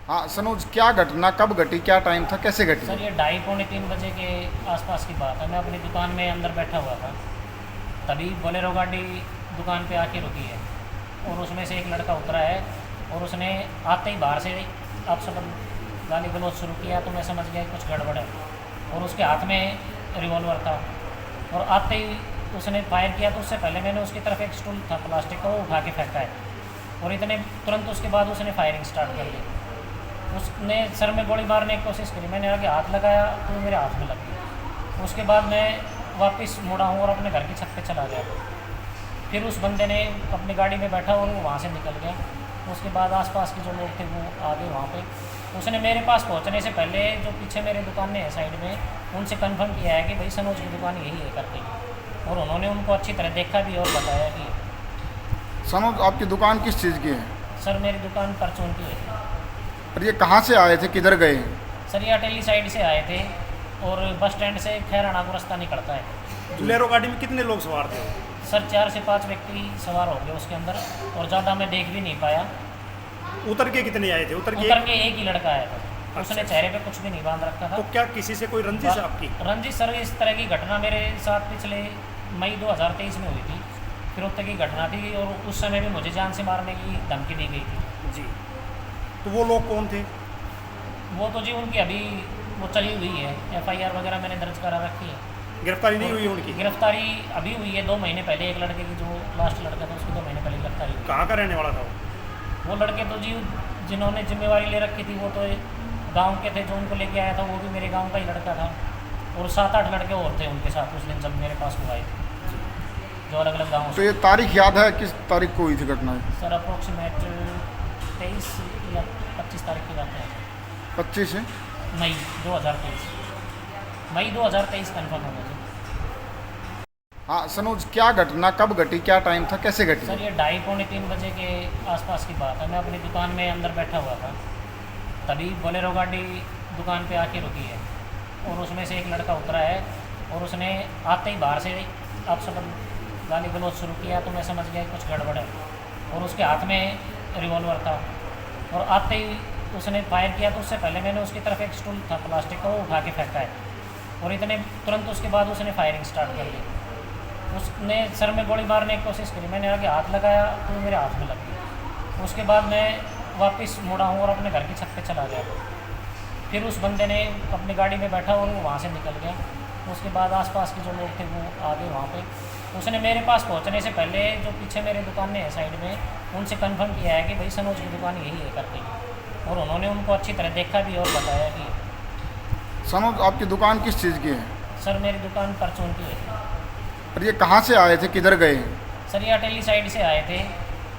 हाँ सनोज, क्या घटना कब घटी, क्या टाइम था, कैसे घटी? सर ये 2:30 पौने 3 बजे के आसपास की बात है। मैं अपनी दुकान में अंदर बैठा हुआ था, तभी बोलेरो गाड़ी दुकान पे आके रुकी है और उसमें से एक लड़का उतरा है और उसने आते ही बाहर से आप सब गाली गलौज शुरू किया। तो मैं समझ गया कि कुछ गड़बड़ है और उसके हाथ में रिवॉल्वर था और आते ही उसने फायर किया। तो उससे पहले मैंने उसकी तरफ एक स्टूल था प्लास्टिक का, वो उठा के फेंका है और इतने तुरंत उसके बाद उसने फायरिंग स्टार्ट कर दी। उसने सर में गोली मारने की कोशिश करी, मैंने आगे हाथ लगाया तो मेरे हाथ में लग गई। उसके बाद मैं वापस मुड़ा हूँ और अपने घर की छत पे चला गया। फिर उस बंदे ने अपनी गाड़ी में बैठा और वो वहाँ से निकल गया। उसके बाद आसपास के जो लोग थे वो आ गए वहाँ पे। उसने मेरे पास पहुँचने से पहले जो पीछे मेरे दुकानें हैं साइड में, उनसे कंफर्म किया है कि भाई सनोज की दुकान यही है करके, और उन्होंने उनको अच्छी तरह देखा भी और बताया कि सनोज, आपकी दुकान किस चीज़ की है? सर मेरी दुकान परचून की है। और ये कहाँ से आए थे, किधर गए? सर ये अटेली साइड से आए थे और बस स्टैंड से खैराना को रास्ता निकलता है। बोलेरो गाड़ी में कितने लोग सवार थे? सर 4 से 5 व्यक्ति सवार हो गए उसके अंदर और ज़्यादा मैं देख भी नहीं पाया। उतर के कितने आए थे? उतर उतर के के एक ही लड़का आया था, उसने अच्छा। चेहरे पे कुछ भी नहीं बांध रखा था। तो क्या किसी से कोई रंजिश है आपकी? रंजीत सर, इस तरह की घटना मेरे साथ पिछले मई 2023 में हुई थी, फिर उस तक की घटना थी और उस समय भी मुझे जान से मारने की धमकी दी गई थी। जी। तो वो लोग कौन थे? वो तो जी उनकी अभी वो चली हुई है, एफआईआर वगैरह मैंने दर्ज करा रखी है। गिरफ्तारी नहीं और हुई उनकी? गिरफ्तारी अभी हुई है 2 महीने पहले, एक लड़के की जो लास्ट लड़का था उसकी 2 महीने पहले गिरफ्तारी हुई। कहाँ का रहने वाला था वो? वो लड़के तो जी जिन्होंने जिम्मेवारी ले रखी थी वो तो गांव के थे, जो उनको लेके आया था वो भी मेरे गांव का ही लड़का था और 7-8 लड़के और थे उनके साथ उस दिन जब मेरे पास वो आए थे, जो अलग अलग गाँव तो से। ये तारीख याद है, किस तारीख को हुई थी घटना? सर अप्रोक्सीमेट 23 या 25 तारीख की बात है। 25 है। मई 2023, मई 2023 कन्फर्म होगा जी। हाँ सनोज, क्या घटना कब घटी, क्या टाइम था, कैसे घटी? सर ये 2:30 पौने 3 बजे के आसपास की बात है। मैं अपनी दुकान में अंदर बैठा हुआ था, तभी बोलेरो गाड़ी दुकान पे आके रुकी है और उसमें से एक लड़का उतरा है और उसने आते ही बाहर से आप सब गाली गलौज शुरू किया। तो मैं समझ गया कि कुछ गड़बड़ है और उसके हाथ में रिवॉल्वर था और आते ही उसने फायर किया। तो उससे पहले मैंने उसकी तरफ एक स्टूल था प्लास्टिक का, वो उठा के फेंका है और इतने तुरंत उसके बाद उसने फायरिंग स्टार्ट कर दी। उसने सर में गोली मारने की कोशिश करी, मैंने आगे हाथ लगाया तो मेरे हाथ में लग गई। उसके बाद मैं वापस मुड़ा हूँ और अपने घर की छत पे चला गया। फिर उस बंदे ने अपनी गाड़ी में बैठा और वो वहाँ से निकल गया। उसके बाद आसपास के जो लोग थे वो आ गए वहाँ पे। उसने मेरे पास पहुँचने से पहले जो पीछे मेरे दुकानें हैं साइड में, उनसे कंफर्म किया है कि भाई सनोज की दुकान यही है करके, और उन्होंने उनको अच्छी तरह देखा भी और बताया कि सनोज, आपकी दुकान किस चीज़ की है? सर मेरी दुकान परचून की है। और ये कहाँ से आए थे, किधर गए? सर ये अटेली साइड से आए थे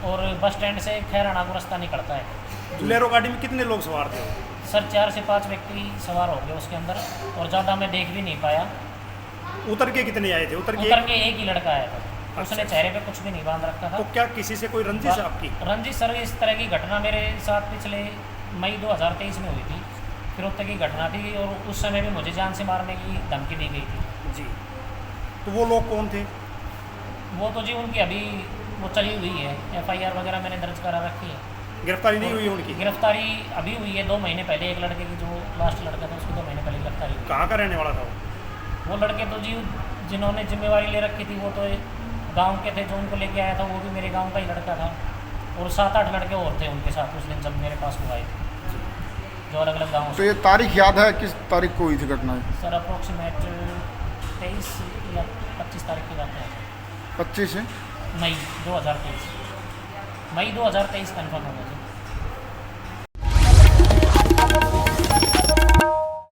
और बस स्टैंड से खैराना को रास्ता निकलता है। बोलेरो गाड़ी में कितने लोग सवार थे? सर 4 से 5 व्यक्ति सवार हो गए उसके अंदर और ज़्यादा मैं देख भी नहीं पाया। उतर के कितने आए थे? उतर उतर के के एक ही लड़का आया था, उसने अच्छा। चेहरे पे कुछ भी नहीं बांध रखा था। तो क्या किसी से कोई रंजिश है आपकी? रंजीत सर, इस तरह की घटना मेरे साथ पिछले मई 2023 में हुई थी, फिर उस तक की घटना थी और उस समय भी मुझे जान से मारने की धमकी दी गई थी। जी। तो वो लोग कौन थे? वो तो जी उनकी अभी वो चली हुई है, एफआईआर वगैरह मैंने दर्ज करा रखी है। गिरफ्तारी नहीं हुई उनकी? गिरफ्तारी अभी हुई है 2 महीने पहले, एक लड़के की जो लास्ट लड़का था उसकी 2 महीने पहले गिरफ्तारी हुई। कहाँ का रहने वाला था वो? वो लड़के तो जी जिन्होंने जिम्मेवारी ले रखी थी वो तो गांव के थे, जो उनको लेके आया था वो भी मेरे गांव का ही लड़का था और 7-8 लड़के और थे उनके साथ उस दिन जब मेरे पास वो आए थे, जो अलग अलग गाँव तो से। ये तारीख याद है, किस तारीख को हुई थी घटना? सर अप्रोक्सीमेट 23 या 25 तारीख की बात है। 25 है। मई 2023, मई 2023 कन्फर्म होगा जी।